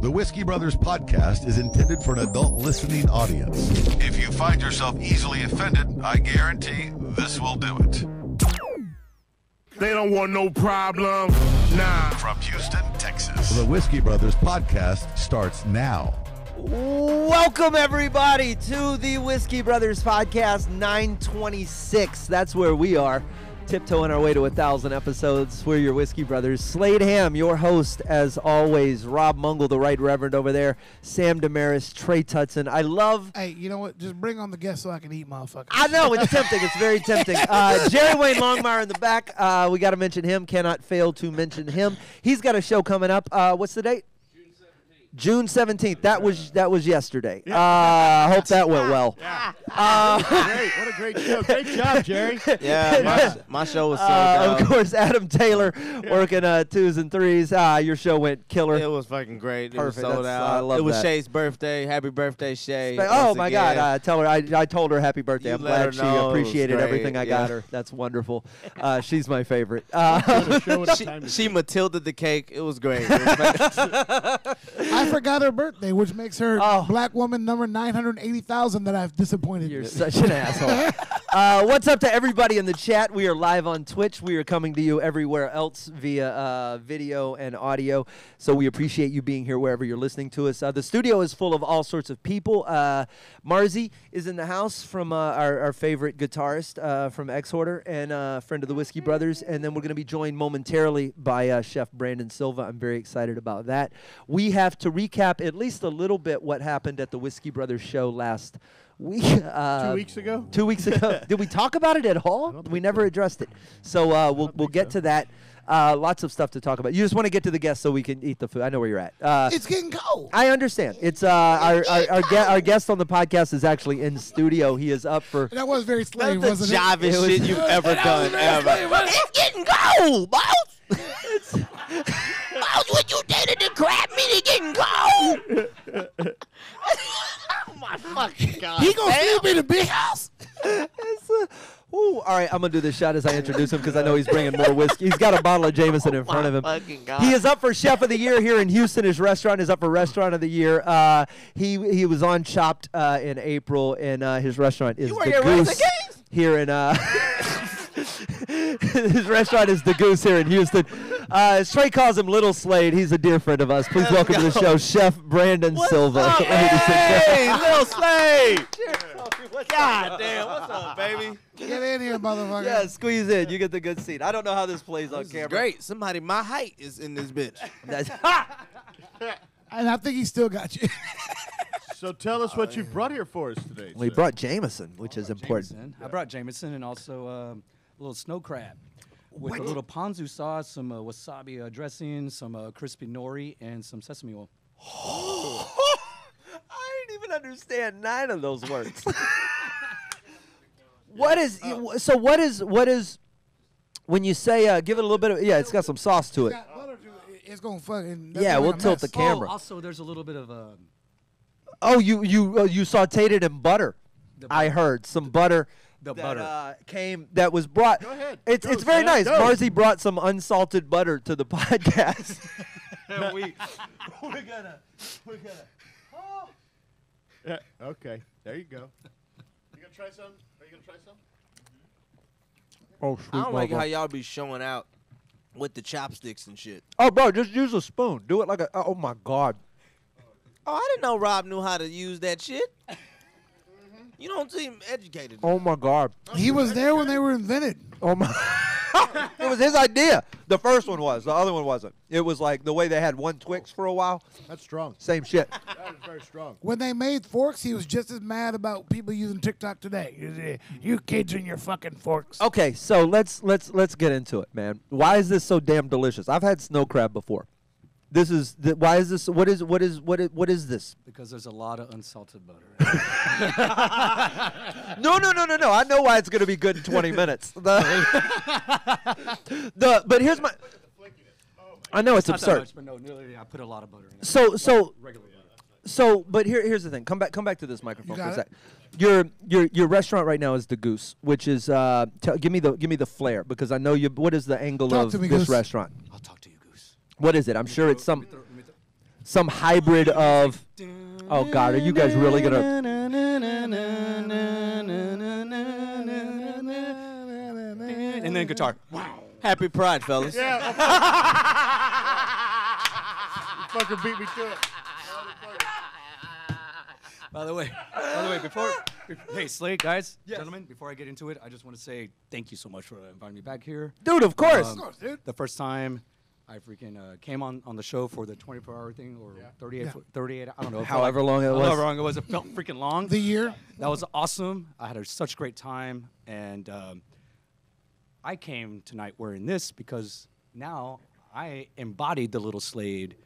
The Whiskey Brothers podcast is intended for an adult listening audience. If you find yourself easily offended, I guarantee this will do it. They don't want no problem. Nah. From Houston, Texas, the Whiskey Brothers podcast starts now. Welcome, everybody, to the Whiskey Brothers podcast 926. That's where we are, tiptoeing our way to 1,000 episodes. We're your Whiskey Brothers. Slade Ham, your host, as always. Rob Mungle, the Right Reverend over there. Sam Damaris, Trey Tutson. I love... Hey, you know what? Just bring on the guests so I can eat, motherfucker. I know, it's tempting. It's very tempting. Jerry Wayne Longmire in the back. We got to mention him. Cannot fail to mention him. He's got a show coming up. What's the date? June 17th. That was yesterday. Hope that went well. Yeah. Great. What a great show. Great job, Jerry. Yeah, my show was sold out. Of course, Adam Taylor working 2s and 3s. Your show went killer. It was fucking great. Perfect. It was sold out. I love it was that. Shay's birthday. Happy birthday, Shay. Oh, my God. Tell her. I told her happy birthday. You I'm let her glad she know. appreciated It was everything great. I got Yeah. her. That's wonderful. She's my favorite. She Matilda the cake. It was great. I forgot her birthday, which makes her black woman number 980,000 that I've disappointed. You're such an asshole. What's up to everybody in the chat? We are live on Twitch. We are coming to you everywhere else via video and audio. So we appreciate you being here wherever you're listening to us. The studio is full of all sorts of people. Marzi is in the house from our favorite guitarist from Exhorter and friend of the Whiskey Brothers. And then we're going to be joined momentarily by Chef Brandon Silva. I'm very excited about that. We have to recap at least a little bit what happened at the Whiskey Brothers show last week. 2 weeks ago? 2 weeks ago. Did we talk about it at all? We never addressed it. So we'll get to that. Lots of stuff to talk about. You just want to get to the guests so we can eat the food. I know where you're at. It's getting cold. I understand. It's our guest on the podcast is actually in studio. He is up for. That was very slave, That's wasn't the it? jivest shit you've ever done, ever. It's getting cold, boss. Boss, when you dated the crab meat, it's getting cold. Oh my fucking God. He gonna sleep in the big house? All right, I'm going to do this shot as I introduce him because I know he's bringing more whiskey. He's got a bottle of Jameson in front of him. Fucking God. He is up for Chef of the Year here in Houston. His restaurant is up for Restaurant of the Year. He was on Chopped in April, and his restaurant is Degust here in his restaurant is Degust here in Houston. Trey calls him Little Slade. He's a dear friend of us. Please welcome to the show, Chef Brandon Silva. Up, hey, Little Slade. God damn, what's up, baby? Get in here, motherfucker. Yeah, squeeze in. You get the good seat. I don't know how this plays on camera. Great. Somebody my height is in this bitch. And I think he still got you. So tell us what you brought here for us today. We sir. brought Jameson, which is important. Jameson. I brought Jameson and also a little sno crab with a little ponzu sauce, some wasabi dressing, some crispy nori, and some sesame oil. I didn't even understand 9 of those words. What is when you say give it a little bit of it's got some sauce to it. It's gonna fucking. Yeah, we'll tilt the camera. camera. Also, there's a little bit of You sautéed it in butter. I heard some butter. the that, butter. That was brought. Go ahead. It's very nice. Go. Marzi brought some unsalted butter to the podcast. And we're gonna. Oh. Yeah, okay, there you go. You gonna try some? Are you gonna try some? Oh, sweet I don't like mother. how y'all be showing out with the chopsticks and shit. Oh, bro, just use a spoon. Do it like a. Oh my God. Oh, I didn't know Rob knew how to use that shit. You don't seem educated. Oh my God. He was there when they were invented. Oh my. It was his idea. The first one was. The other one wasn't. It was like the way they had one Twix for a while. That's strong. Same shit. That is very strong. When they made forks, he was just as mad about people using TikTok today. You kids and your fucking forks. Okay, so let's get into it, man. Why is this so damn delicious? I've had snow crab before. This is why is this? What is this? Because there's a lot of unsalted butter. No. I know why it's gonna be good in 20 minutes. But here's my. I know it's Not that absurd. much, but no, nearly, I put a lot of butter in it. So, Regular butter. but here's the thing. Come back to this microphone for a got sec. Your restaurant right now is Degust, which is give me the flair because I know you. What is the angle Talk of to me, this Goose. restaurant? I'll talk to you, Goose. What is it? I'm sure it's some. some hybrid of. Oh God, are you guys really gonna? And then guitar. Happy Pride, fellas. Yeah. You fucking beat me to it. By the way, hey, Slade, guys, gentlemen, before I get into it, I just want to say thank you so much for inviting me back here. Dude, of course. Dude. The first time I freaking came on the show for the 24-hour thing, or 38, I don't know. However long it was. However long it was, it felt freaking long. The year. That was awesome. I had such a great time, and I came tonight wearing this because now I embodied the little Slade.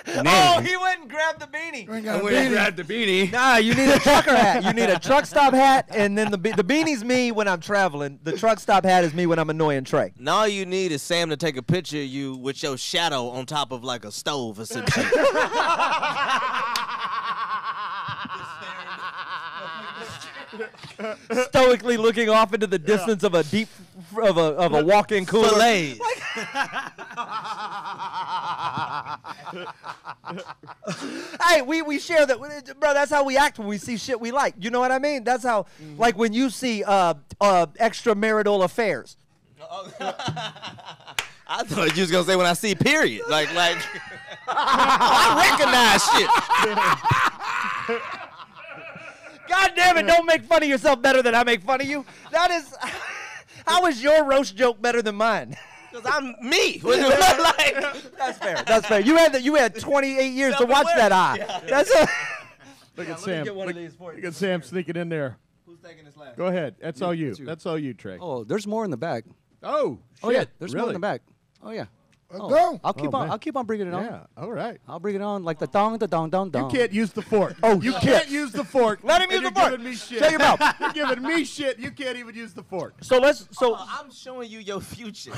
Oh, he went and grabbed the beanie. I went and grabbed the beanie. Nah, you need a trucker hat. You need a truck stop hat, and then the beanie's me when I'm traveling. The truck stop hat is me when I'm annoying Trey. And all you need is Sam to take a picture of you with your shadow on top of like a stove or some shit. Stoically looking off into the distance of a deep of a walk-in cooler. Fillets. Hey, we share that, bro. That's how we act when we see shit we like. You know what I mean? That's how, like when you see extramarital affairs. I thought you was gonna say when I see period. Like I recognize shit. God damn it! Don't make fun of yourself better than I make fun of you. That is, how is your roast joke better than mine? Because I'm me. That's fair. That's fair. You had 28 years to watch that eye. Yeah. That's a. Look at Let me Sam. get one of these for you. Look at Sam sneaking in there. Who's taking this last? Go ahead. That's all you. too. That's all you, Trey. Oh, there's more in the back. Oh, shit. Oh yeah, there's more Really? in the back. Oh yeah. Let's Oh, go. I'll keep on. man. I'll keep on bringing it on. Yeah. All right. I'll bring it on like the dong. You can't use the fork. Oh, you shit. can't use the fork. Let him and use the you're fork. Giving me shit. Shut your mouth. You're giving me shit. You can't even use the fork. So let's. So I'm showing you your future.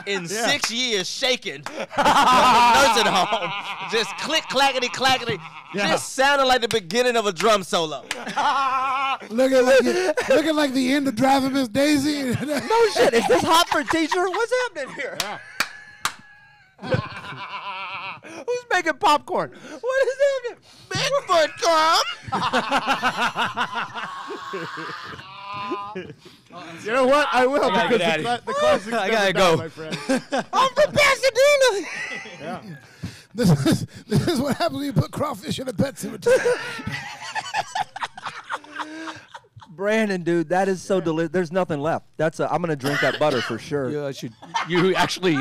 In 6 years, shaking. Nursing home. Just click, clackety, clackety. Yeah. Just sounding like the beginning of a drum solo. Looking like the end of Driving Miss Daisy. no shit. Is this hot for teacher? What's happening here? Who's making popcorn? What is happening? Bigfoot come. You know what? I will gotta because get outta the classics I never gotta die, go. my friend. I'm from Pasadena. Yeah. This is what happens when you put crawfish in a pet cemetery. Brandon, dude, that is so delicious. There's nothing left. I'm gonna drink that butter for sure. Yeah, you actually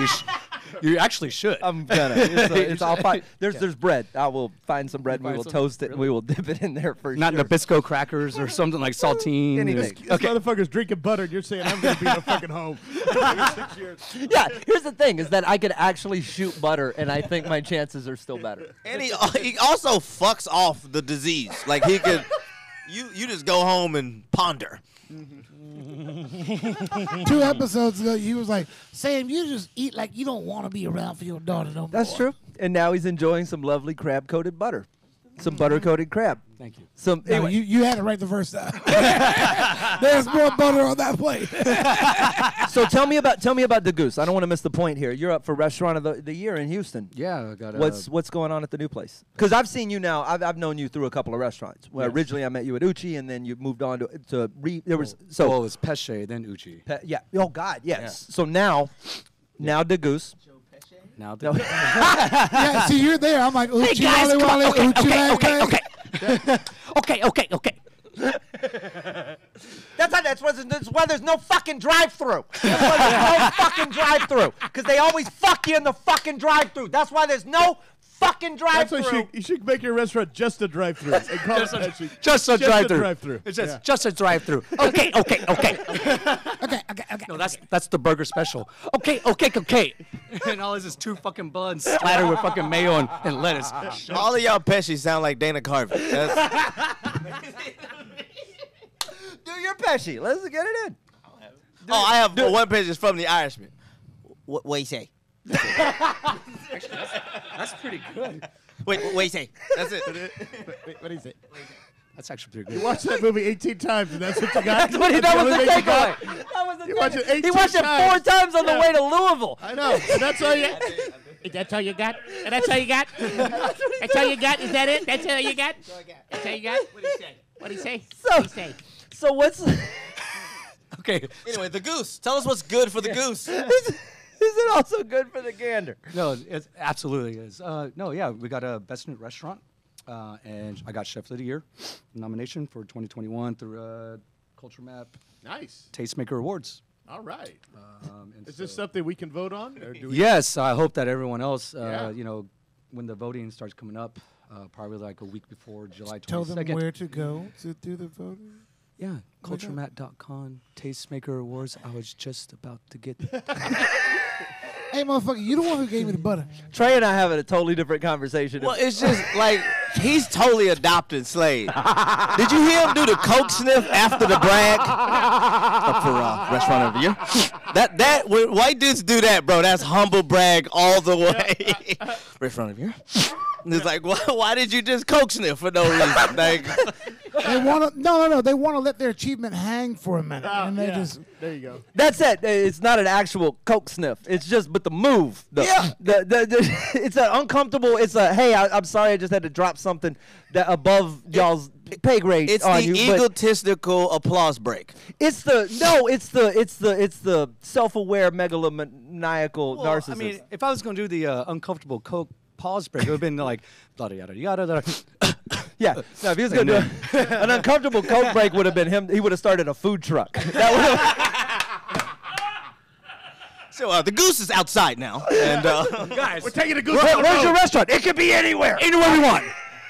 should. I'm gonna. It's I'll find. There's bread. I will find some bread. And we find will some? toast it. And we will dip it in there for Not sure. Nabisco crackers or something like saltine. Anything. This motherfucker's drinking butter, and you're saying I'm going to be in a fucking home. 6 years. Yeah. Here's the thing: is that I could actually shoot butter, and I think my chances are still better. And he also fucks off the disease. Like he could, you just go home and ponder. 2 episodes ago, he was like, Sam, you just eat like you don't want to be around for your daughter no more. That's true. And now he's enjoying some lovely crab-coated butter, some butter-coated crab. Thank you. Some. No, Anyway. you had it right the first time. There's more butter on that plate. So tell me about Degust. I don't want to miss the point here. You're up for Restaurant of the Year in Houston. Yeah, I got What's going on at the new place? Because I've seen you now. I've known you through a couple of restaurants. Well, Yes. originally I met you at Uchi, and then you moved on to there was Well, it was Pesce, then Uchi. yeah. Oh God, yes. So now Degust. Now, No. Yeah, see, you're there. I'm like, Uchi, guys, wale, come on. wale, Okay, Uchi, okay, wale, okay, wale. okay. That's why there's no fucking drive-through. That's why there's no fucking drive-through. Because they always fuck you in the fucking drive-through. That's why there's no fucking That's drive-through. what you should make your restaurant just a drive-through. And call it actually just a drive-through. It's It's just a drive-through. Okay. Okay. No, that's the burger special. Okay. And all this is 2 fucking buns splattered with fucking mayo and lettuce. All of y'all Pesci sound like Dana Carvey. Do your Pesci. Let's get it in. I have one page is from The Irishman. What you say? That's pretty good. Wait, what you say? That's it. What do you say? That's actually pretty You good. watched that movie 18 times, and that's what you got? That was the the only thing you got? takeaway. That was the You watched it takeaway. He 18 watched it 4 times. times on the Yeah. way to Louisville. I know. And that's all you... That's all you got? That's all you got? That's all you got? Is that it? That's all you got? That's all you got? What'd he say? So what's... Okay. Anyway, the goose. Tell us what's good for the goose. Is it also good for the gander? No, it absolutely is. No, yeah, we got a Best in Restaurant, and I got Chef of the Year nomination for 2021 through Culture Map Nice. Tastemaker Awards. All right. And Is this so- something we can vote on? Or do we Yes, I hope that everyone else, Yeah. you know, when the voting starts coming up, probably like a week before July 22nd. Tell them where to go to do the voting. Yeah, culturemat.com, Tastemaker Awards. I was just about to get Hey, motherfucker, you the one who gave me the butter. Trey and I having a totally different conversation. Well, it's just like he's totally adopted Slade. Did you hear him do the coke sniff after the brag? Up for restaurant of the year. That when white dudes do that, bro. That's humble brag all the way. Restaurant of the year. And it's like, why did you just coke sniff for no reason? Like, They want to no. They want to let their achievement hang for a minute, and they just. There you go. That's it. It's not an actual coke sniff. It's just, but the move. Yeah. It's an uncomfortable. It's a, hey, I'm sorry, I just had to drop something that above y'all's pay grade it's on the you. But egotistical applause break. it's the self-aware megalomaniacal narcissist. I mean, if I was going to do the uncomfortable Coke pause break, it would have been like, yada, yada, yada. yeah. No, if he was going to do an uncomfortable coke break, would have been him. He would have started a food truck. That would have. So the goose is outside now, and Guys, We're taking a goose. Where's your restaurant? It could be anywhere. anywhere we want.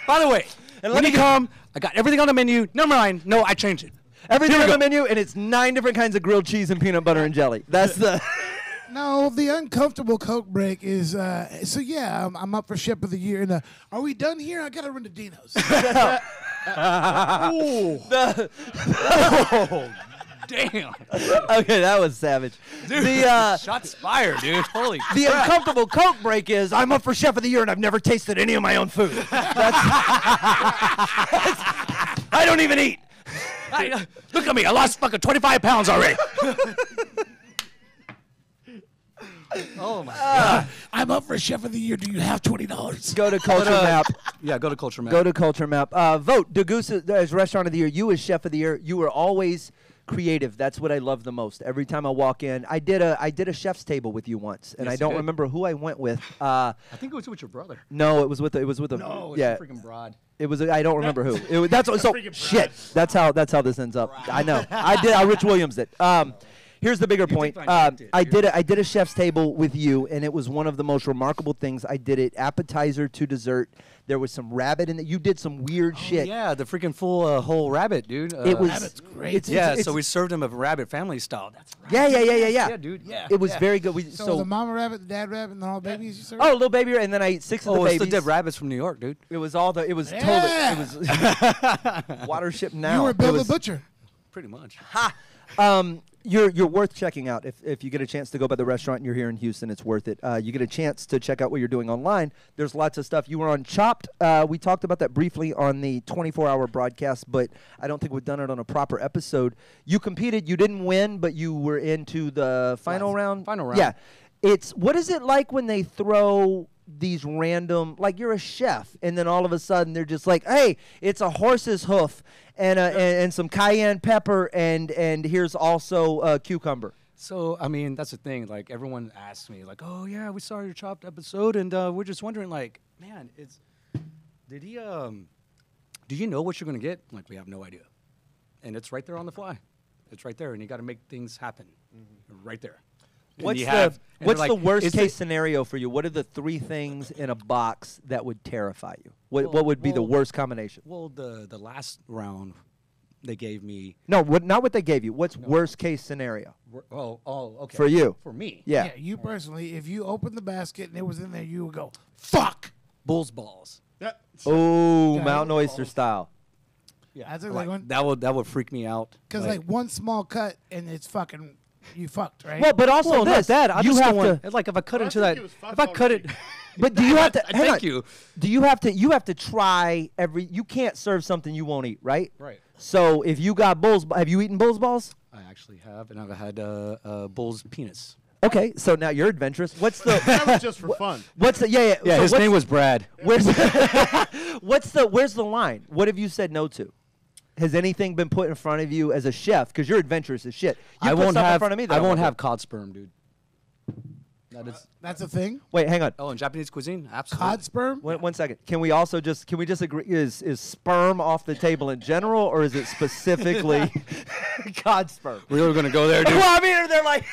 By the way, And when let you me come, I got everything on the menu. Number 9, no, I changed it. Everything Here on we the menu, and it's 9 different kinds of grilled cheese and peanut butter and jelly. That's the. No, the uncomfortable Coke break is. So yeah, I'm up for Chef of the Year. And are we done here? I gotta run to Dino's. Damn. Okay, that was savage. The Shots fired, dude. Holy the crap. uncomfortable coke break is I'm up for Chef of the Year and I've never tasted any of my own food. I don't even eat. Look at me. I lost fucking 25 pounds already. Oh, my God. I'm up for Chef of the Year. Do you have $20? Go to Culture Map. Yeah, go to Culture Map. Go to Culture Map. Vote Degust as Restaurant of the Year. You as Chef of the Year. You are always creative. That's what I love the most. Every time I walk in, I did a chef's table with you once, and Yes, I you don't did. remember who I went with. I think it was with your brother. No, it was with a No, yeah. it's a freaking broad. It was. I don't remember who. It was, that's so shit. That's how this ends up. I know. I Rich Williams it. Here's the bigger point. I did a chef's table with you, and it was one of the most remarkable things. I did it appetizer to dessert. There was some rabbit in it. You did some weird shit. Yeah, the freaking full whole rabbit, dude. It was Rabbit's great. So we served him a rabbit family style. That's right. Yeah. Yeah, dude. Yeah. It was very good. So the mama rabbit, the dad rabbit, and all babies you served? Oh, little baby, and then I ate 6 of the Oh, it's babies. the dead rabbits from New York, dude. It was all the. It was Yeah. totally. It was Watership now. You were It Bill was- the Butcher. Pretty much. You're worth checking out if you get a chance to go by the restaurant and you're here in Houston. It's worth it. You get a chance to check out what you're doing online. There's lots of stuff. You were on Chopped. We talked about that briefly on the 24-hour broadcast, but I don't think we've done it on a proper episode. You competed. You didn't win, but you were into the final round. Final round. Yeah. What is it like when they throw these random, like you're a chef, and then all of a sudden they're just like, hey, it's a horse's hoof and some cayenne pepper and here's also a cucumber. So, I mean, that's the thing. Like, everyone asks me, like, oh, yeah, we saw your Chopped episode, and we're just wondering, like, man, do you know what you're going to get? Like, we have no idea. And it's right there on the fly. It's right there, and you got to make things happen right there. And What's you the have- and what's they're the like, worst is case it- scenario for you? What are the 3 things in a box that would terrify you? What would be the worst combination? Well, the last round, they gave me. No, not what they gave you. What's worst case scenario Okay. for you? For me. Yeah. You personally, if you opened the basket and it was in there, you would go, fuck. Bull's balls. Oh, Mountain Oyster style. Yeah. That's a good one. That would freak me out. Because like one small cut and it's fucking, you fucked, right? Well, but also Well, not this, that. I you just have don't want. to. Like, if I cut Well, I into think that, it was fucked if I cut it. already. But do you have to? hang Thank on. you. Do you have to? You have to try every. You can't serve something you won't eat, right? Right. So if you got bull's, have you eaten bull's balls? I actually have, and I've had bull's penis. Okay, so now you're adventurous. What's the? That was just for fun. What's the? Yeah. Yeah, so his name was Brad. Where's Where's the line? What have you said no to? Has anything been put in front of you as a chef? Because you're adventurous as shit. You I put won't stuff have. in front of me. That I won't won't have do. cod sperm, dude. That is. That's a thing. Wait, hang on. Oh, in Japanese cuisine, absolutely. Cod sperm. One second. Can we just agree? Is sperm off the table in general, or is it specifically cod sperm? We were gonna go there, dude. Well, I mean, they're like.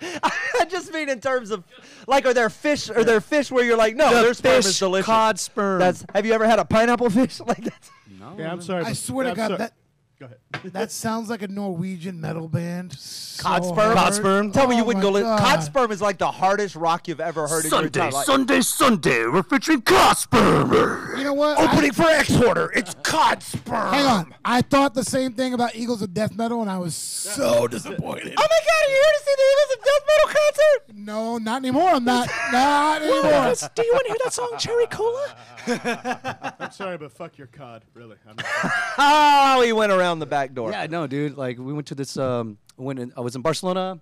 I just mean in terms of, like, are there fish where you're like, no, their sperm is delicious. Cod sperm. Have you ever had a pineapple fish like that? no. Yeah, I'm sorry. I but- swear to I'm God, sorry. that Go ahead. that sounds like a Norwegian metal band. Cod So sperm? hard. Cod sperm? Tell me you Oh wouldn't my go. God. Cod sperm is like the hardest rock you've ever heard in your entire life. Sunday, we're featuring cod sperm. You know what? For X-Horder, it's cod sperm. Hang on. I thought the same thing about Eagles of Death Metal, and I was so disappointed. Oh my God! Are you here to see the Eagles of Death Metal concert? No, not anymore. I'm not. Not anymore. Do you want to hear that song, Cherry Cola? I'm sorry, but fuck your cod. Really. Oh, he went around the back door. Yeah, no, dude. Like we went to this. I was in Barcelona.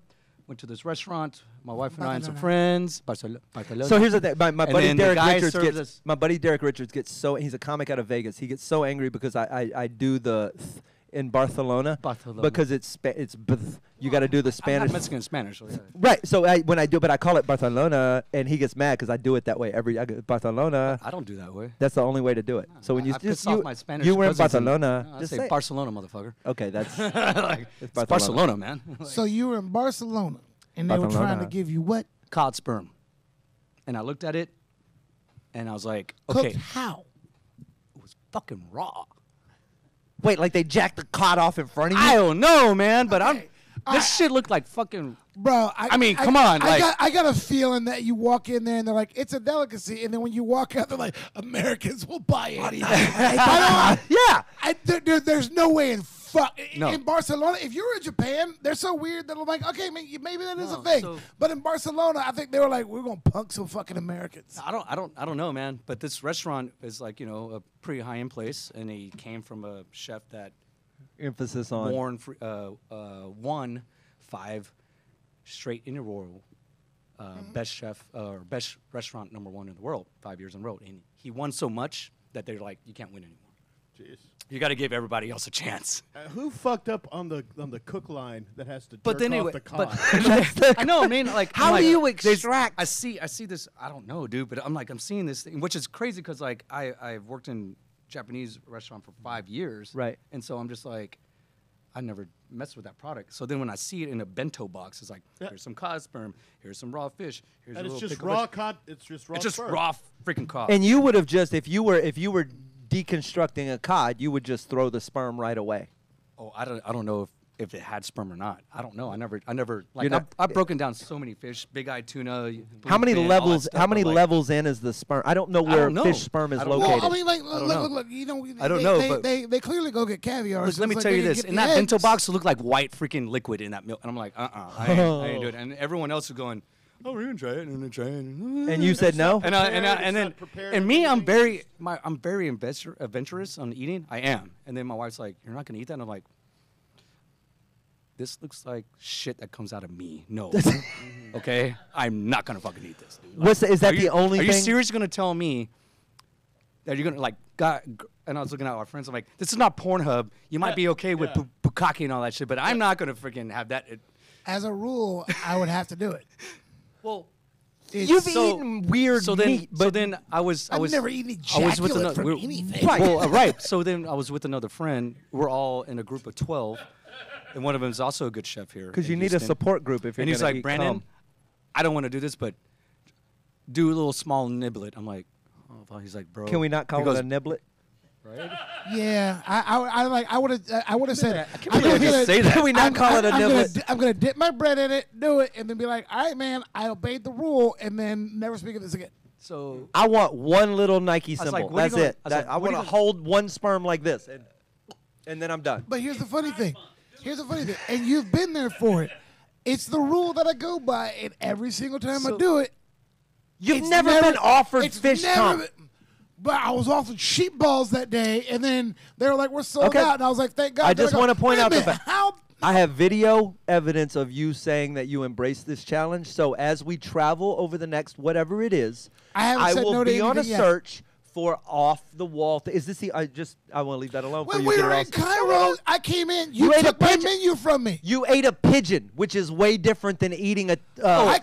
Went to this restaurant. My wife and I and some friends. Barcelona. So here's the thing. My buddy then the Derek guy Richards served gets. us- My buddy Derek Richards gets so. He's a comic out of Vegas. He gets so angry because I do the in Barcelona. Barcelona. Because it's you got to do the I'm Spanish. not Mexican and Spanish. So yeah. Right. So when I do, but I call it Barcelona, and he gets mad because I do it that way. I go, Barcelona. I don't do that way. That's the only way to do it. So when you I just piss off my Spanish you were in cousins and- Barcelona, No, I just say say it. Barcelona, motherfucker. Okay, that's Like, it's it's Barcelona, man. So you were in Barcelona, and they were trying Barcelona. to give you what? Cod sperm. And I looked at it, and I was like, Cooked okay, how? it was fucking raw. Wait, like they jacked the cod off in front of you? I don't know, man, but Okay. this shit looked like fucking. Bro, I mean, come on, like- I got a feeling that you walk in there and they're like, it's a delicacy, and then when you walk out, they're like, Americans will buy anything. Yeah. There's no way in No. in Barcelona. If you were in Japan, they're so weird that I'm like, okay, maybe that is a thing. so- But in Barcelona, I think they were like, we're gonna punk some fucking Americans. I don't know, man. But this restaurant is like, you know, a pretty high end place, and he came from a chef that Emphasis on. won 5 straight inaugural best chef or best restaurant #1 in the world 5 years in a row, and he won so much that they're like, you can't win anymore. Jeez. You got to give everybody else a chance. Who fucked up on the cook line that has to But jerk then off anyway, the cod? I know. I mean, like, How I'm like, do you there's- extract- I see this. I don't know, dude. But I'm seeing this thing, which is crazy because like I've worked in Japanese restaurant for 5 years, Right. And so I'm just like, I never messed with that product. So then when I see it in a bento box, it's like, here's some cod sperm, here's some raw fish, here's And a it's little just pickle raw fish. cod. It's just raw. It's just sperm. raw freaking cod. And you would have just if you were deconstructing a cod, you would just throw the sperm right away. Oh, I don't know if it had sperm or not. I don't know. I never You're like not- I've broken down so many fish, big-eyed tuna. How many bluefin, all that levels? stuff, how but, many like, levels in is the sperm? I don't know where don't know. fish sperm is I don't know. located. Well, I mean, like, don't know. look, you know, I don't know, they, but- they clearly go get caviar. Look, so let me it's tell like you they this. get In the that bento eggs. box, it looked like white freaking liquid in that milk. And I'm like, I ain't doing it. And everyone else is going, oh, we're gonna try it, and then try it. and you said no. And It's then not prepared and or me, I'm anything. very adventurous on eating. I am. And then my wife's like, you're not gonna eat that. And I'm like, this looks like shit that comes out of me. No. Okay, I'm not gonna fucking eat this. Dude. What's the, is that Are the you- only Are thing? you seriously gonna tell me that you're gonna like? And I was looking at our friends. I'm like, this is not Pornhub. You might be okay with bukkake and all that shit, but I'm not gonna freaking have that. As a rule, I would have to do it. Well, You've so- eaten weird so then, meat, so but then I was never eaten I was with ejaculate another from we're- anything. Right. Well, right. So then I was with another friend. We're all in a group of 12, and one of them is also a good chef here. because in you need a Houston. support group if you're And he's gonna like, eat Brandon, cum. I don't want to do this, but do a little small niblet. I'm like, oh, well, he's like, bro. Can we not call he goes, it a niblet? Yeah, I would have said. I can't believe I just say that. Can we not call it a niblet? I'm gonna dip my bread in it, do it, and then be like, all right, man, I obeyed the rule, and then never speak of this again. So I want one little Nike was symbol. like, what are you That's gonna- it. I was like, I what are want you to gonna- hold one sperm like this, and then I'm done. But here's the funny thing. And you've been there for it. It's the rule that I go by, and every single time I So- do it, You've it's never been offered it's fish never cum. been- But I was offered sheep balls that day, and then they were like, "We're sold Okay. out," and I was like, "Thank God." I just They're wanna like, point "Wait a out the minute, fact- I have video evidence of you saying that you embrace this challenge. So as we travel over the next whatever it is, I will be on a search for off the wall. Is this the? I want to leave that alone. When we were in Cairo, I came in. You took my menu from me. You ate a pigeon, which is way different than eating a. I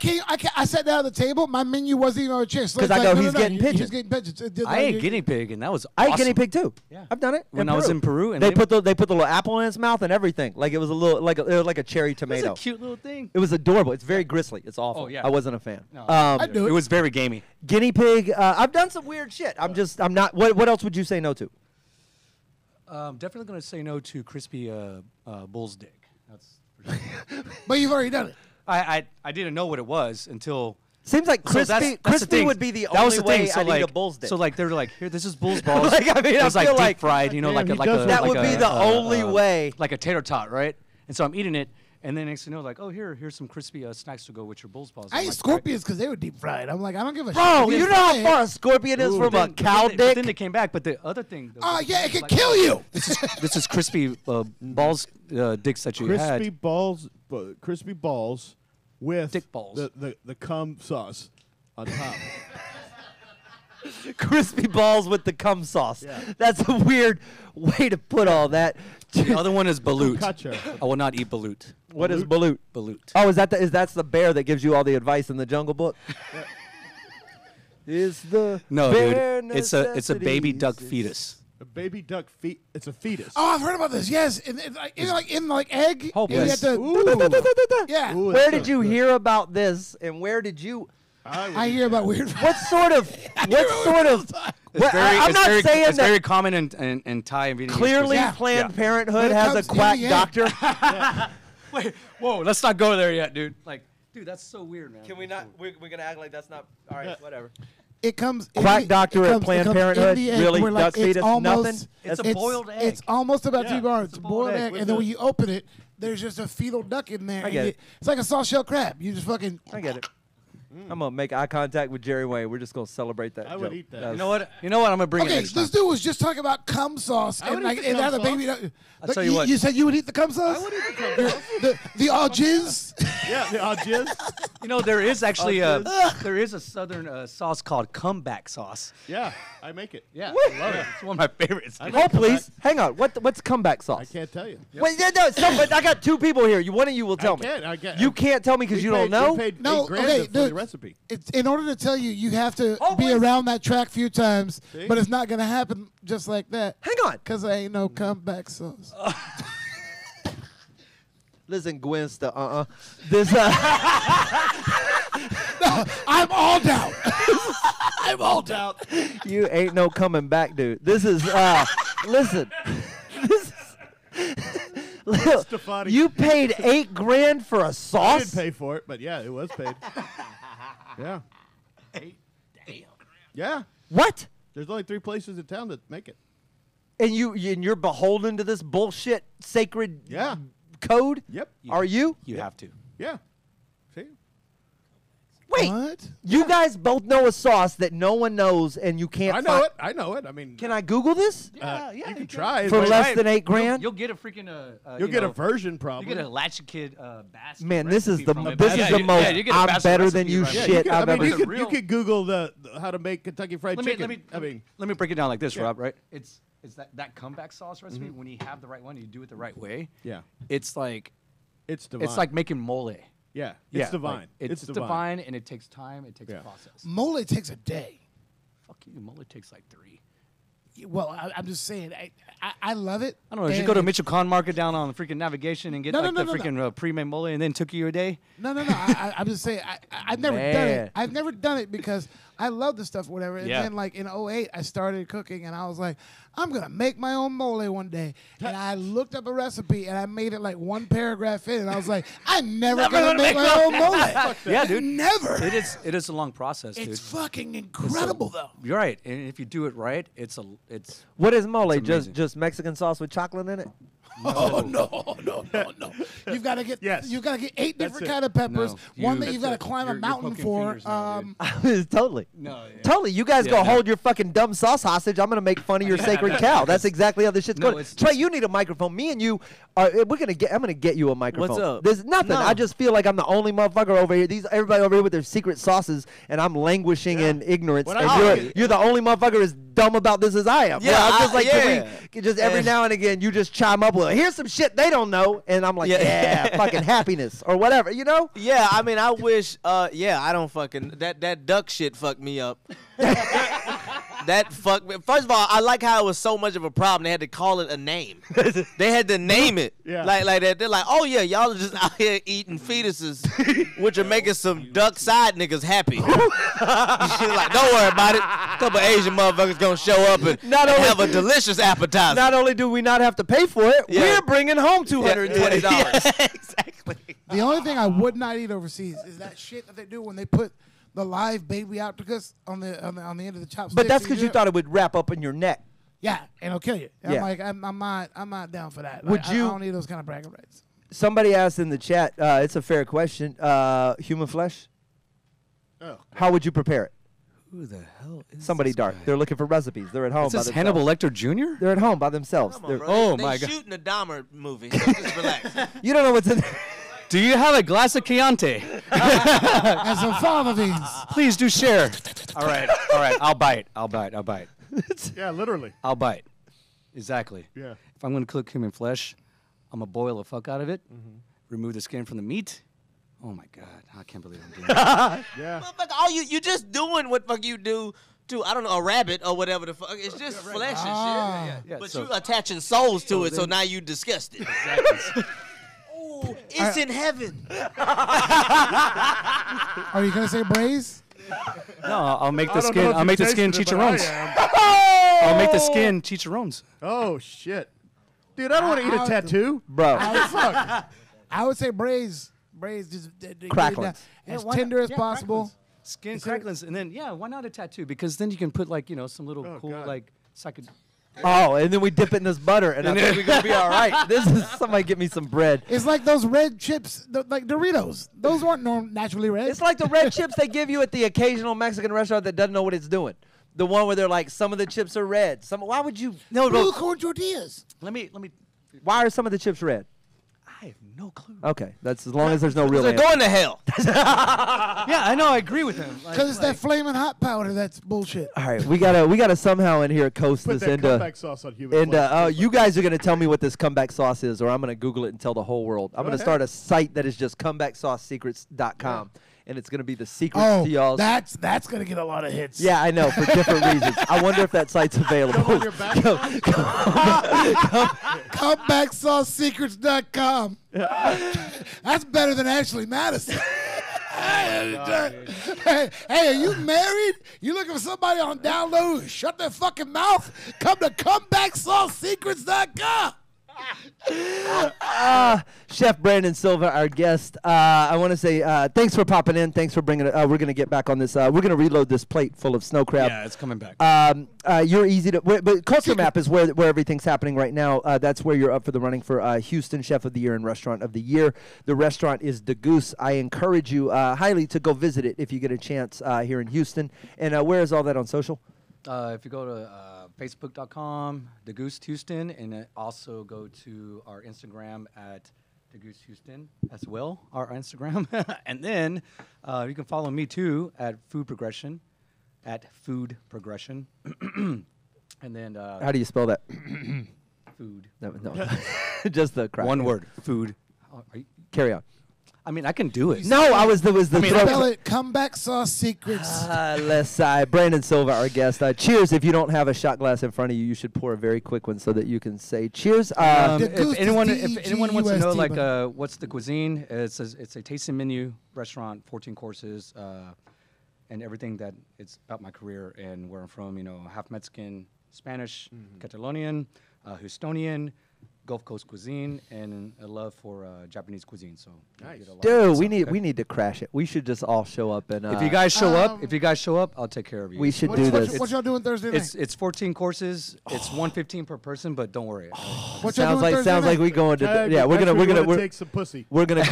sat down at the table. My menu wasn't even on a chair. Because I go, he's getting pigeon. He's getting pigeons. I ate guinea pig, and that was awesome. I ate guinea pig too. Yeah, I've done it when I was in Peru. And they put the little apple in its mouth and everything. Like it was a little like a cherry tomato. It was a cute little thing. It was adorable. It's very gristly. It's awful. Oh, yeah. I wasn't a fan. No, I do it. It was very gamey. Guinea pig. I've done some weird shit. I'm not. What else would you say no to? Definitely going to say no to crispy bull's dick. That's But you've already done it. I didn't know what it was until. Seems like crispy. that's the Crispy thing. would be the That was only the thing. way So I'd like, eat a bull's dick. So like they're like, here, this is bull's balls. Like, I mean, it was I like feel deep like- fried, you know, like a that would be the only way. like a tater tot, right? And so I'm eating it, and then next thing you know, like, oh, here's some crispy snacks to go with your bull's balls. I ate scorpions because they were deep fried. I'm like, I don't give a shit. Bro, If you it's know how fried- far a scorpion is from a cow But dick? then they came back, but the other thing. Oh, yeah, it can kill you. This is crispy balls dicks that you Crispy had. balls with Dick balls. the cum sauce on top. Crispy balls with the cum sauce. Yeah. That's a weird way to put all that. The other one is balut. Focaccia. I will not eat balut. What is balut? Balut. Oh, that's the bear that gives you all the advice in the Jungle Book? Is the No, bare dude. It's a baby duck necessities. fetus. A baby duck it's a fetus. Oh, I've heard about this. Yes, in egg. Oh, you yes. have to- Ooh. Yeah. Ooh, Where that did sounds you good. hear about this, and where did you? I hear about weird. What sort of? I'm not saying it's that. very common in Thai and Vietnamese. Clearly, Yeah. Planned Yeah. Parenthood When it has a comes in quack the end. doctor. Wait, whoa, let's not go there yet, dude. Like, dude, that's so weird, man. Can we not? We're gonna act like that's not. All right, whatever. It comes. Quack it doctor at comes- it Planned comes in Parenthood? the egg Really? where, like, Duck it's fetus? almost- Nothing? It's a boiled egg. It's almost about Yeah, to be born. it's It's a a boiled egg, with and then the- when you open it, there's just a fetal duck in there. I and get it. It's like a soft shell crab. You just fucking. I get it. I'm gonna make eye contact with Jerry Wayne. We're just gonna celebrate that. I would joke. eat that. was- You know what? I'm gonna bring it Okay, next time. this dude was just talking about cum sauce and would like eat the and cum had a baby. sauce. I'll tell you what. You said you would eat the cum sauce. I would eat the cum sauce. The all jizz. Yeah, the jizz. You know, there is actually Oh, there is a southern sauce called comeback sauce. Yeah, I make it. Yeah, I love it. It's one of my favorites. I Hold, please. Hang on. What's comeback sauce? I can't tell you. Wait, but I got two people here. One of you will tell me. I can't. You can't tell me because you don't know. We paid No, $8,000 okay, for the dude. recipe. It's in order to tell you, you have to Oh, be please. around that track a few times, See? but it's not gonna happen just like that. Hang on. Cause I ain't no comeback sauce. Listen, Gwen, this I'm all down. I'm all down. you ain't no coming back, dude. This is listen. This is, Stefani. you paid $8,000 for a I sauce. didn't pay for it, but yeah, it was paid. Yeah. Yeah. What? There's only 3 places in town that make it. And you're beholden to this bullshit sacred Yeah. code? Yep. Are you? You have to. Yeah. See? Wait. What? You guys both know a sauce that no one knows, and you can't. I know it. I know it. I mean, Can I Google this you can try. for but less than $8,000? You'll get a freaking You'll get a version. version probably. You get a latchkey kid basket. Man, this is recipe the from it. this Yeah, is the you- most. yeah, you get a I'm basket better than recipe you right there. shit you I've could, I ever. mean, seen. you could Google the how to make Kentucky Fried Chicken. Let me break it down like this, Rob. Right? It's that comeback sauce recipe. Mm-hmm. When you have the right one, you do it the right way. Yeah. It's like It's divine. it's like making mole. yeah, Yeah, it's divine. like, it's divine, and it takes time. It takes Yeah. process. Mole takes a day. Fuck you, mole takes like 3. Well, I'm just saying, I love it. I don't know. Did you and go to it- Mitchell Kahn Market down on the freaking navigation and get No, like no, the no, no, freaking pre-made mole, and then took you a day? No. I'm just saying, I've never done Man. it. I've never done it because I love this stuff, whatever. And Yeah. then, like in 2008, I started cooking, and I was like, I'm gonna make my own mole one day. And I looked up a recipe, and I made it like one paragraph in, and I was like, I'm never gonna make my own mole. Yeah, dude. Never. It is a long process, dude. It's fucking incredible, though. You're right, and if you do it right, it's What is mole? It's amazing. Just Mexican sauce with chocolate in it? Oh no! You've got to get you've got to get 8 different kind of peppers. No, One that you've got to climb a mountain for. Totally. No, yeah. Totally. You guys go hold your fucking dumb sauce hostage. I'm gonna make fun of your sacred cow. That's exactly how this shit's going. Trey, you need a microphone. Me and you are. I'm gonna get you a microphone. What's up? There's nothing. No. I just feel like I'm the only motherfucker over here. Everybody over here with their secret sauces, and I'm languishing in ignorance. And you're the only motherfucker as dumb about this as I am. Yeah, I'm just like, yeah. can we just every now and again you just chime up with, here's some shit they don't know, and I'm like, yeah, fucking happiness or whatever, you know? Yeah, I mean, I wish. I don't fucking that duck shit fucked me up. That fucked me. First of all, I like how it was so much of a problem. They had to call it a name. They had to name it. Yeah. Like that. They're like, oh yeah, y'all are just out here eating fetuses, which are making some duck side niggas happy. She's like, don't worry about it. A couple Asian motherfuckers gonna show up and have a delicious appetizer. Not only do we not have to pay for it, we're bringing home $220. Yeah, exactly. The only thing I would not eat overseas is that shit that they do when they put the live baby octopus on the end of the chopstick. But that's because you thought it would wrap up in your neck. Yeah, and it'll kill you. And Yeah. I'm like, I'm not down for that. Would Like, you- I don't need those kind of bragging rights. Somebody asked in the chat, it's a fair question, human flesh? Oh. How would you prepare it? Who the hell is Somebody this dark. guy? They're looking for recipes. They're at home Is by this themselves. Hannibal Lecter Jr.? They're at home by themselves. Come on, They're- bro. Oh, they my God. shooting a Dahmer movie. So just relax. You don't know what's in Do you have a glass of Chianti? And some fava beans. Please do share. All right. I'll bite. Yeah, literally. I'll bite. Exactly. Yeah. If I'm going to cook human flesh, I'm going to boil the fuck out of it, remove the skin from the meat. Oh, my God. I can't believe I'm doing that. Yeah. Motherfucker, all you just doing what fuck you do to, I don't know, a rabbit or whatever the fuck. It's just flesh and shit. Yeah, But so- you attaching souls to it, so now you disgusted. Ooh, it's in heaven. Are you gonna say braise? No, I'll make the I don't know skin. if I'll you make the tasted skin it, but I chicharrones. am. I'll make the skin chicharrones. Oh shit, dude! I don't want to eat a tattoo. Bro. I would say braise. Braise just Cracklings. as why tender not? as Yeah, possible. Skin cracklings, and then why not a tattoo? Because then you can put like some little cool God. like psychedelic. Oh, and then we dip it in this butter, and I think we're going to be all right. This is somebody get me some bread. It's like those red chips, like Doritos. Those weren't naturally red. It's like the red chips they give you at the occasional Mexican restaurant that doesn't know what it's doing. The one where they're like, some of the chips are red. Why would you? blue corn tortillas. Let me. Why are some of the chips red? I have no clue. Okay, that's as long as there's no real They're answer. going to hell. Yeah, I know. I agree with him. Because it's that flaming hot powder that's bullshit. All right, we gotta somehow in here coast Put this that into. comeback sauce on human And flesh. you guys are gonna tell me what this comeback sauce is, or I'm gonna Google it and tell the whole world. I'm gonna ahead. start a site that is just comebacksaucesecrets.com, and it's gonna be the secrets to y'all's. that's gonna get a lot of hits. Yeah, I know, for different reasons. I wonder if that site's available. Come on your back. Comebacksaucesecrets.com. That's better than Ashley Madison. Hey, are you married? You looking for somebody on download? Shut their fucking mouth. Come to comebacksaucesecrets.com. Chef Brandon Silva, our guest. I want to say thanks for popping in. Thanks for bringing it. We're gonna get back on this. We're gonna reload this plate full of snow crab. Yeah, it's coming back. You're easy to, but Culture Map is where everything's happening right now. That's where you're up for the running for Houston Chef of the Year and Restaurant of the Year. The restaurant is Degust. I encourage you highly to go visit it if you get a chance here in Houston. And where is all that on social? If you go to Facebook.com, degusthouston, and also go to our Instagram at degusthouston as well, our Instagram. And then you can follow me too at Food Progression, And then How do you spell that? food. No, just the crap. One word, food. Oh, are you- Carry on. I mean, I can do it. No, I was the Spell it Comeback Sauce Secrets. Brandon Silva, our guest. Cheers. If you don't have a shot glass in front of you, you should pour a very quick one so that you can say cheers. Degust If anyone wants to know, DEGUST, like, but- what's the cuisine? It's a tasting menu restaurant, 14 courses, and everything that it's about my career and where I'm from. Half Mexican, Spanish, Catalonian, Houstonian, Gulf Coast cuisine and a love for Japanese cuisine. So Nice. Dude, we need to crash it. We should just all show up and. if you guys show up, I'll take care of you. we should do this. What y'all doing Thursday night? It's 14 courses. It's $115 per person, but don't worry. What y'all Sounds doing Thursday like night? we going to. Tag, Yeah, we're gonna take some pussy. we're gonna.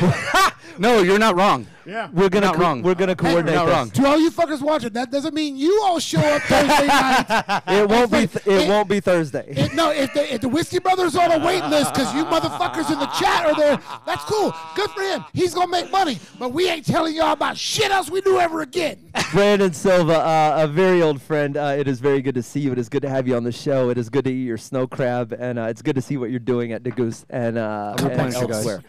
No, you're not wrong. Yeah. We're gonna Not wrong. We're gonna coordinate. You're not this. wrong. To all you fuckers watching, that doesn't mean you all show up Thursday night. It won't be. It- It won't be Thursday. If the Whiskey Brothers are on a waiting list because you motherfuckers in the chat are there, that's cool. Good for him. He's gonna make money. But we ain't telling y'all about shit else we do ever again. Brandon Silva, a very old friend. It is very good to see you. It is good to have you on the show. It is good to eat your snow crab, and it's good to see what you're doing at Degust and elsewhere.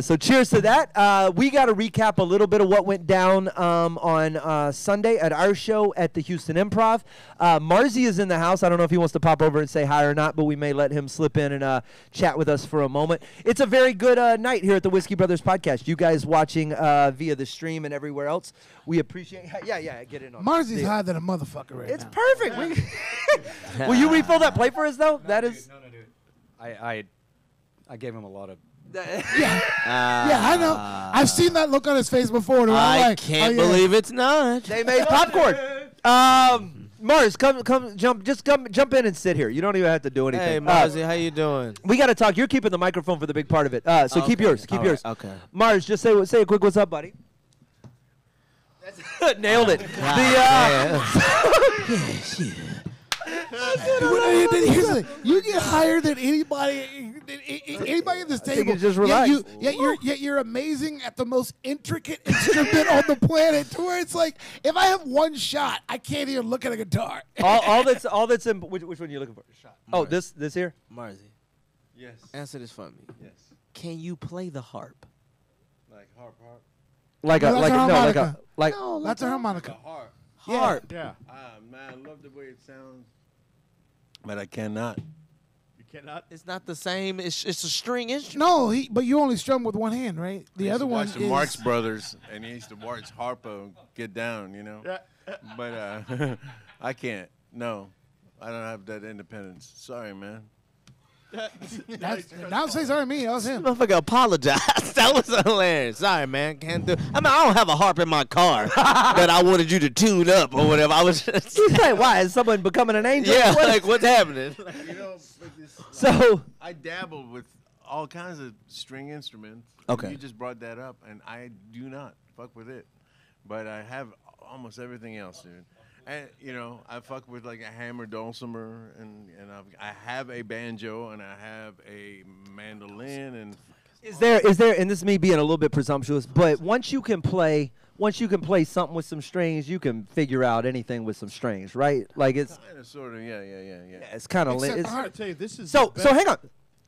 So cheers to that. We got to recap a little bit of what went down on Sunday at our show at the Houston Improv. Marzi is in the house. I don't know if he wants to pop over and say hi or not, but we may let him slip in and chat with us for a moment. It's a very good night here at the Whiskey Brothers podcast. You guys watching via the stream and everywhere else, we appreciate. Yeah, get in on. Marzi's higher than a motherfucker right It's now. perfect. Will you refill that plate for us though? That is. No, dude. I gave him a lot of. Yeah, I know. I've seen that look on his face before. And I'm I like, can't oh, yeah. believe it's not. They made popcorn. Mars, jump in and sit here. You don't even have to do anything. Hey, Marzi, how you doing? We got to talk. You're keeping the microphone for the big part of it. So keep Okay. yours. Keep All yours. right, okay. Mars, just say a quick what's up, buddy. Nailed it. Here's the thing. You get higher than anybody at this table. just relax. You're amazing at the most intricate instrument on the planet. To where it's like, if I have one shot, I can't even look at a guitar. all that's in. Which one are you looking for? Shot. Oh, this here. Marzi, Yes. answer this for me. Yes. Can you play the harp? Like harp. Like No, that's a harmonica. like. That's a harmonica. Harp. Harp. Yeah. Man, I love the way it sounds. But I cannot. You cannot? It's not the same. It's a string instrument. No, but you only strum with one hand, right? The other one Watch the is. Marx Brothers, and he used to watch Harpo get down, you know? Yeah. But I can't. No. I don't have that independence. Sorry, man. Don't say sorry to me. That was him. Motherfucker apologized. That was hilarious. Sorry, man. Can't do. I mean, I don't have a harp in my car that I wanted you to tune up or whatever. I was just. He's like, why is someone becoming an angel? Yeah, What- like what's happening? You know, but this, So I dabbled with all kinds of string instruments. Okay. You just brought that up, and I do not fuck with it. But I have almost everything else, dude. And, you know, I fuck with like a hammer dulcimer, and I have a banjo, and I have a mandolin, and is there, and this is me being a little bit presumptuous, but once you can play something with some strings, you can figure out anything with some strings, right? Like it's kind of, sort of, yeah. it's kind of Except it's, the harp. I tell you, this is so the so best hang on.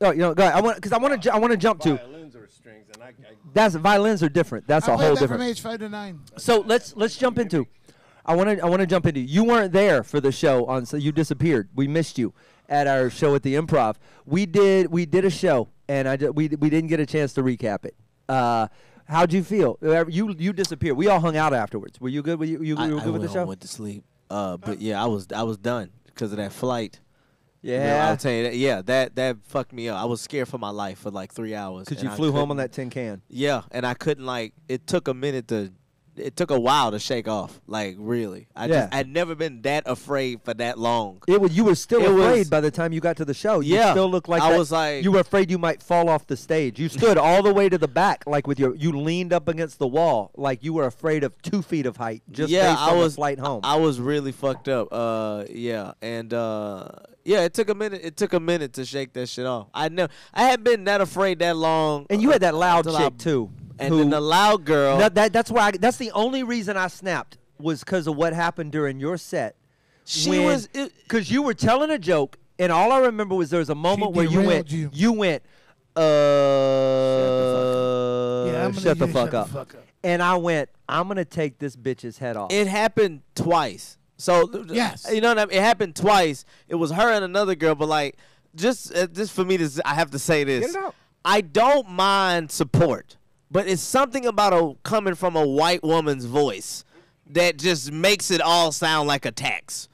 Oh, you know, go ahead. I want to jump to. violins or strings, and I That's violins are different. That's I a played whole that different. from age 5 to 9. So let's jump into. I want to jump into. You weren't there for the show so you disappeared. We missed you at our show at the Improv. We did a show and we didn't get a chance to recap it. How'd you feel? You disappeared. We all hung out afterwards. Were you good? You were good with the show? Went to sleep. But yeah, I was done because of that flight. Yeah. You know, I'll tell you that. Yeah, that fucked me up. I was scared for my life for like 3 hours. Because and you I flew home on couldn't- that tin can. Yeah, and I couldn't it took a while to shake off. Like really, I'd never been that afraid for that long. You were still It afraid was- by the time you got to the show. You Yeah, still looked like I that- was like- you were afraid you might fall off the stage. You stood all the way to the back, like you leaned up against the wall, like you were afraid of 2 feet of height. Just based on the flight home. I was really fucked up. It took a minute. It took a minute to shake that shit off. I hadn't been that afraid that long. And you had that loud until chick too. And then the loud girl. That's why. That's the only reason I snapped was because of what happened during your set. Because you were telling a joke, and all I remember was there was a moment where you went. derailed you. You went. Yeah, I'm gonna Shut the you fuck up. And I went. I'm gonna take this bitch's head off. It happened twice. So Yes. you know what I mean? It happened twice. It was her and another girl, but like just for me to I have to say this. Get it out. I don't mind support, but it's something about coming from a white woman's voice that just makes it all sound like attacks.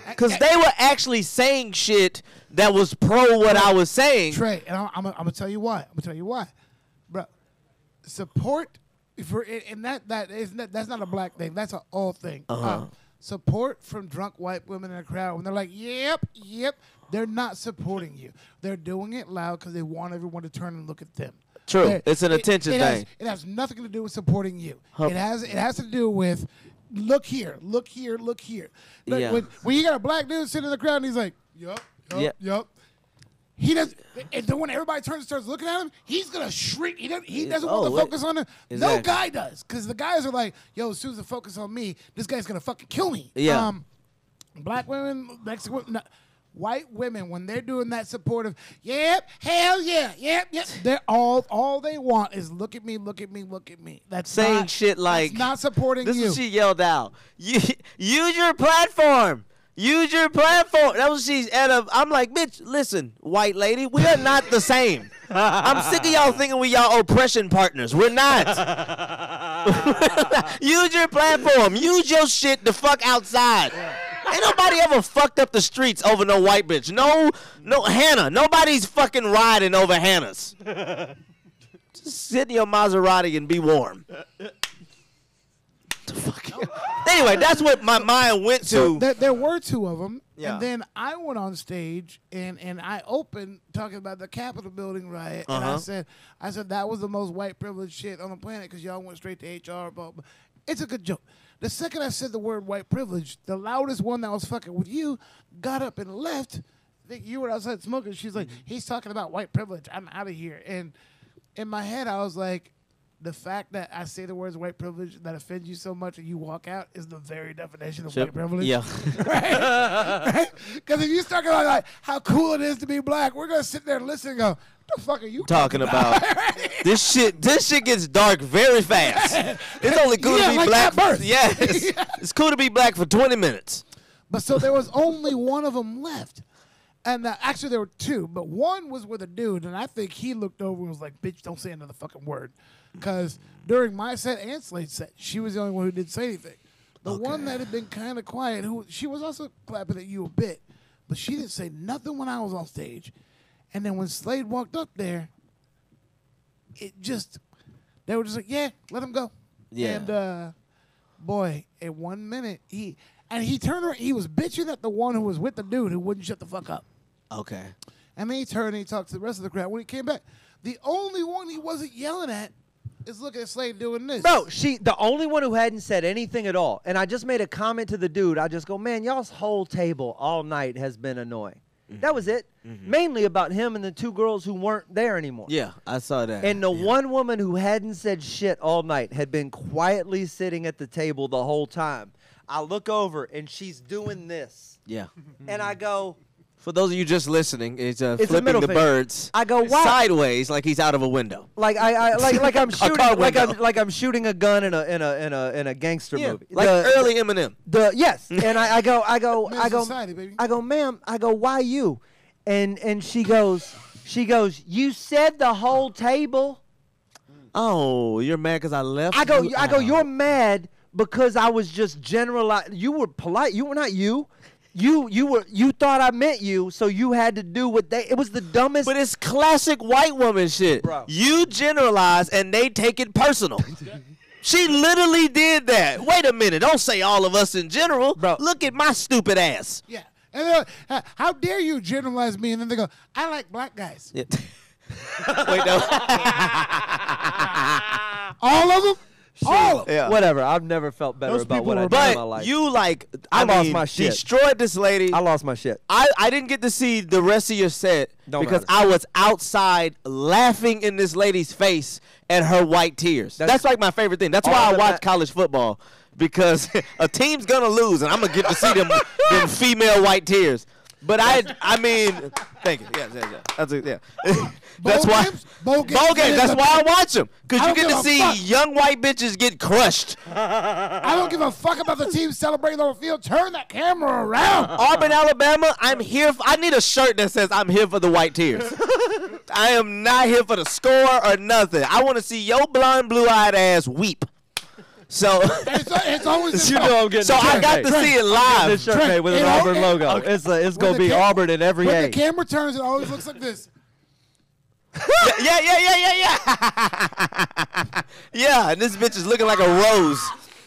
Because they were actually saying shit that was pro what I was saying. Trey, and I'm gonna tell you why. Bro. Support that's not a black thing. That's an all thing. Support from drunk white women in the crowd when they're like, yep. They're not supporting you. They're doing it loud because they want everyone to turn and look at them. True. It's an attention thing. It has nothing to do with supporting you. It has to do with look here. Look, Yeah. when you got a black dude sitting in the crowd and he's like, yup. He does, and then when everybody turns and starts looking at him, he's gonna shriek. He doesn't want to focus on him. Exactly. No guy does, because the guys are like, "Yo, as soon as they focus on me, this guy's gonna fucking kill me." Yeah. Black women, Mexican women, white women, when they're doing that supportive, yep, hell yeah, yep. They're all they want is look at me. That's saying not, shit like that's not supporting this you. is what she yelled out. Use your platform. Use your platform. That was she's at a. I'm like, bitch, listen, white lady, we are not the same. I'm sick of y'all thinking we y'all oppression partners. We're not. Use your platform. Use your shit the fuck outside. Ain't nobody ever fucked up the streets over no white bitch. No Hannah. Nobody's fucking riding over Hannah's. Just sit in your Maserati and be warm. Anyway, that's what my mind went to. So there were two of them, Yeah. and then I went on stage and I opened talking about the Capitol building riot, and I said that was the most white privileged shit on the planet because y'all went straight to HR. But it's a good joke. The second I said the word white privilege, the loudest one that was fucking with you got up and left. I think you were outside smoking. She's like, he's talking about white privilege. I'm out of here. And in my head, I was like, the fact that I say the words white privilege that offends you so much and you walk out is the very definition of white privilege. Yeah. Right? Because if you start going like how cool it is to be black, we're going to sit there and listen and go, the fuck are you talking about? This shit gets dark very fast. It's only cool to be like black. at birth. Yes. It's cool to be black for 20 minutes. But so there was only one of them left. And actually there were two, but one was with a dude, and I think he looked over and was like, bitch, don't say another fucking word. Because during my set and Slade's set, she was the only one who didn't say anything. The one that had been kind of quiet, she was also clapping at you a bit, but she didn't say nothing when I was on stage. And then when Slade walked up there, they were just like, yeah, let him go. Yeah. And boy, in 1 minute, he turned around, he was bitching at the one who was with the dude who wouldn't shut the fuck up. Okay. And then he turned and he talked to the rest of the crowd. When he came back, the only one he wasn't yelling at is looking at Slade doing this. Bro, the only one who hadn't said anything at all. And I just made a comment to the dude. I just go, man, y'all's whole table all night has been annoying. That was it. Mainly about him and the two girls who weren't there anymore. Yeah, I saw that. And the one woman who hadn't said shit all night had been quietly sitting at the table the whole time. I look over, and she's doing this. Yeah. And I go... For those of you just listening, it's a flipping middle the finger. birds. I go, why? Sideways, like he's out of a window. Like I'm shooting, car window. like I'm shooting a gun in a gangster movie. Like early Eminem. Yes, and I go, Society, baby. I go, ma'am, why you? And she goes, you said the whole table. Oh, you're mad because I left? I go, you're mad because I was just generalizing. You were polite. You were not you. You thought I meant you, so you had to do what it was the dumbest. But it's classic white woman shit. Bro. You generalize and they take it personal. She literally did that. Wait a minute. Don't say all of us in general. Bro. Look at my stupid ass. Yeah. And they're like, how dare you generalize me? And then they go, I like black guys. Yeah. Wait, no. All of them? All of them. Yeah. Whatever. I've never felt better Those about people what I were- did in my But life. you I lost my shit. destroyed this lady. I lost my shit. I didn't get to see the rest of your set Don't because matter. I was outside laughing in this lady's face at her white tears. That's like my favorite thing. That's why all I that watch ma- college football, because a team's gonna lose and I'm gonna get to see them female white tears. But I mean, thank you. Yeah. That's it. Yeah. That's why. Bowl games. Bowl games. That's why I watch them, because I you don't get to give a see fuck. young white bitches get crushed. I don't give a fuck about the team celebrating on the field. Turn that camera around. Auburn, Alabama, I'm here. I need a shirt that says I'm here for the white tears. I am not here for the score or nothing. I want to see your blonde, blue-eyed ass weep. So it's always You know I'm getting so this I shirt got made. to see it This live. shirt Trent, made with an it Auburn all- logo. okay. It's When gonna the be Auburn in every When A. the camera turns, it always looks like this. Yeah. Yeah, and this bitch is looking like a rose.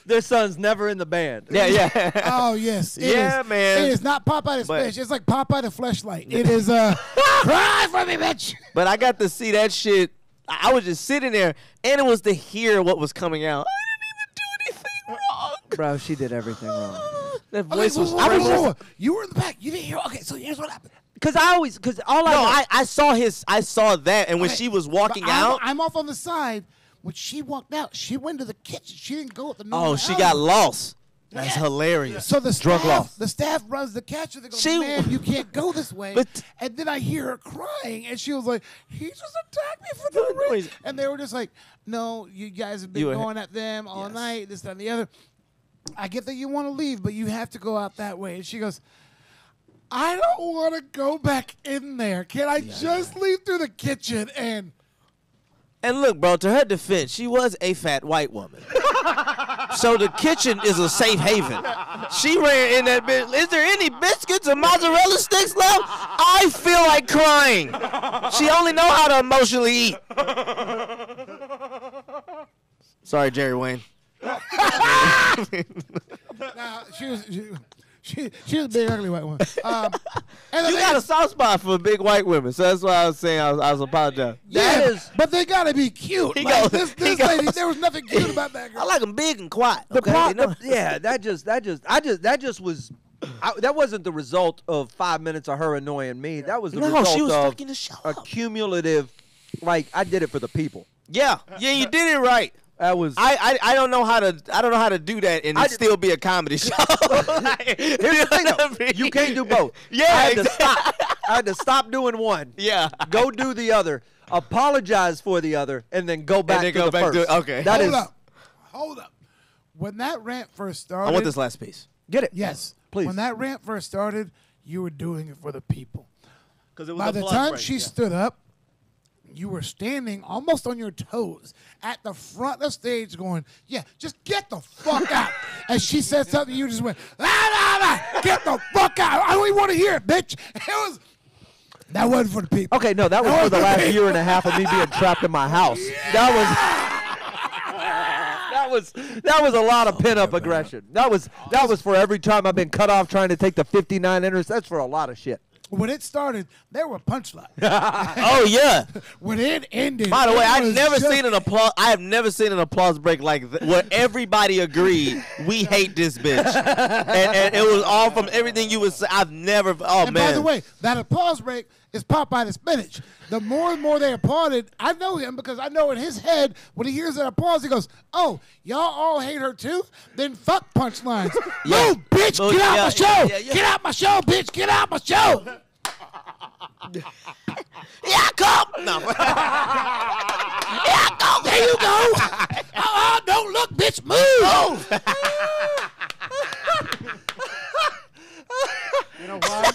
Their son's never in the band. Yeah. Oh yes, it Yeah, is. man. It is not Popeye the But- Fish. It's like Popeye the Fleshlight. It is cry for me, bitch. But I got to see that shit. I was just sitting there, and it was to hear what was coming out. I didn't even do anything wrong. Bro, she did everything wrong. That Okay, voice was whoa. You were in the back. You didn't hear. Okay, so here's what happened. Cause all No, I I saw that, and when Okay, she was walking but out, I'm off on the side. When she walked out, she went to the kitchen. She didn't go with the normal. oh, she alley. got lost. That's Yeah. hilarious. So the Drunk staff, lost. the staff runs the catcher. They go, She- man, you can't go this way. But- and then I hear her crying, and she was like, he just attacked me for no reason. And they were just like, no, you guys have been You were- going at them all Yes. night, this, that, and the other. I get that you want to leave, but you have to go out that way. And she goes, I don't want to go back in there. Can I just leave through the kitchen? And And look, bro, to her defense, she was a fat white woman. So the kitchen is a safe haven. She ran in that bitch. Is there any biscuits or mozzarella sticks left? I feel like crying. She only know how to emotionally eat. Sorry, Jerry Wayne. nah, she was a big ugly white woman. And the You thing got a is- soft spot for big white women, so that's why I was saying I was apologizing. Yeah, but they gotta be cute. He Like, goes- this he lady, goes- there was nothing cute about that girl. I like them big and quiet. The Okay? pro- You know? yeah, that was. That wasn't the result of 5 minutes of her annoying me. That was the No, result she was of fucking the show a up. cumulative. Like I did it for the people. Yeah, you did it right. That was. I don't know how to do that and it still be a comedy show. Here's the thing, though. You can't do both. Yeah, I had to exactly. stop. I had to stop doing one. Yeah. Go do the other. Apologize for the other, and then go back then to go the back first. to- okay. That Hold is. up. Hold up. When that rant first started. I want this last piece. Get it? Yes. Please. When that rant first started, you were doing it for the people. Because it By the time she stood up, you were standing almost on your toes at the front of stage going, yeah, just get the fuck out. And she said something, you just went, get the fuck out. I don't even want to hear it, bitch. That wasn't for the people. Okay, no, that was for the last year and a half of me being trapped in my house. That was a lot of pent-up aggression. That was for every time I've been cut off trying to take the 59 inners. That's for a lot of shit. When it started, there were punchlines. Oh yeah. When it ended, By the way, it I've was never just- seen an applause. I have never seen an applause break like where everybody agreed we hate this bitch, and it was all from everything you would say. I've never. Oh And man. by the way, that applause break is Popeye the Spinach. The more and more they applauded, I know him because I know in his head, when he hears that applause, he goes, oh, y'all all hate her too? Then fuck punchlines. Yeah. Move, bitch, Oh, get out yeah, my show. yeah. Get out my show, bitch, get out my show. Yeah, come. No. Yeah, go, there you go. Don't look, bitch, move. You know why?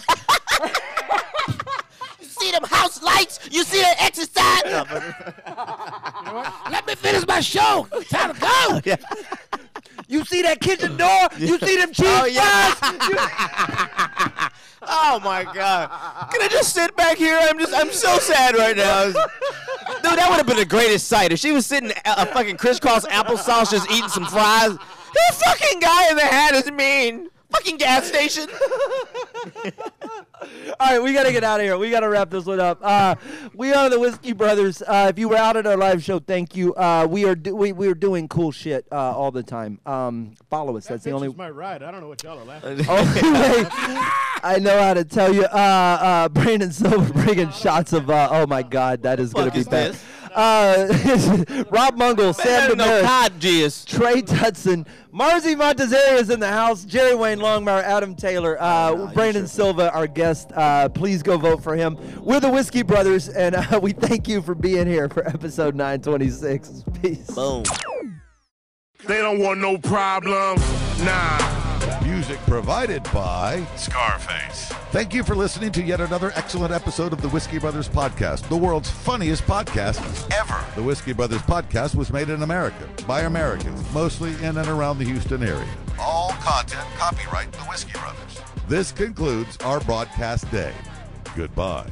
You see them house lights? You see the exercise? No, Let me finish my show. Time to go. yeah. You see that kitchen door? You see them cheese Oh, yeah. fries? Oh my God! Can I just sit back here? I'm so sad right now. Dude, that would have been the greatest sight if she was sitting a fucking crisscross applesauce just eating some fries. That fucking guy in the hat is mean. Fucking gas station. All right, we got to get out of here. We got to wrap this one up. We are the Whiskey Brothers. If you were out at our live show, thank you. We are doing cool shit all the time. Follow us. That's the only my ride. I don't know what y'all are laughing at. only way I know how to tell you. Brandon Silva bringing shots of. Oh my God, that is going to be is bad. this? Rob Mungle, Sam No Damaris, cod jizz. Trey Tutson, Marzi Montezari is in the house, Jerry Wayne Longmire, Adam Taylor, Brandon Silva, our guest. Please go vote for him. We're the Whiskey Brothers, and we thank you for being here for episode 926. Peace. Boom. They don't want no problems. Nah. Music provided provided by Scarface. Thank you for listening to yet another excellent episode of the Whiskey Brothers Podcast, the world's funniest podcast ever. The Whiskey Brothers Podcast was made in America by Americans, mostly in and around the Houston area. All content copyright the Whiskey Brothers. This concludes our broadcast day. Goodbye.